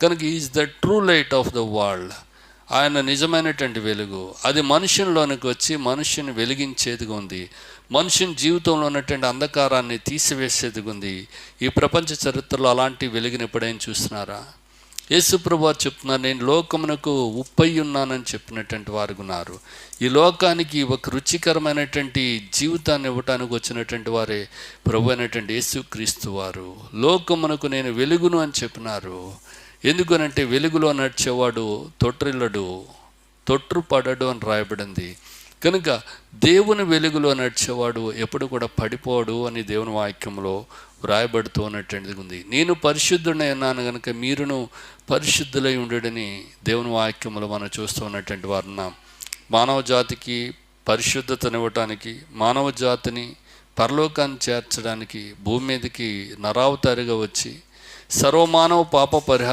కనుక is the true light of the world. ఆయన నిజమైనటువంటి వెలుగు. అది మనుషుల్లోనికి వచ్చి మనుషుని వెలిగించేదిగా ఉంది. మనుషుని జీవితంలో ఉన్నటువంటి అంధకారాన్ని తీసివేసేదిగా ఉంది. ఈ ప్రపంచ చరిత్రలో అలాంటి వెలుగుని ఎప్పుడైనా చూస్తున్నారా? యేసుప్రభు వారు చెప్తున్నారు, నేను లోకమునకు ఉప్పై ఉన్నానని చెప్పినటువంటి వారు ఉన్నారు. ఈ లోకానికి ఒక రుచికరమైనటువంటి జీవితాన్ని ఇవ్వటానికి వచ్చినటువంటి వారే ప్రభు అయినటువంటి యేసుక్రీస్తు వారు. లోకమునకు నేను వెలుగును అని చెప్పినారు. ఎందుకనంటే వెలుగులో నడిచేవాడు తొట్టిల్లడు, తొట్టుపడడు అని రాయబడింది. కనుక దేవుని వెలుగులో నడిచేవాడు ఎప్పుడు కూడా పడిపోడు అని దేవుని వాక్యంలో వ్రాయబడుతూ ఉన్నటువంటిది ఉంది. నేను పరిశుద్ధుడై ఉన్నాను కనుక మీరును పరిశుద్ధులై ఉండడని దేవుని వాక్యంలో మనం చూస్తూ ఉన్నటువంటి వారు ఉన్నాం. మానవ జాతికి పరిశుద్ధతనివ్వటానికి, మానవ జాతిని పరలోకాన్ని చేర్చడానికి భూమి మీదకి నరావతారిగా వచ్చి సర్వమానవ పాప పరిహారం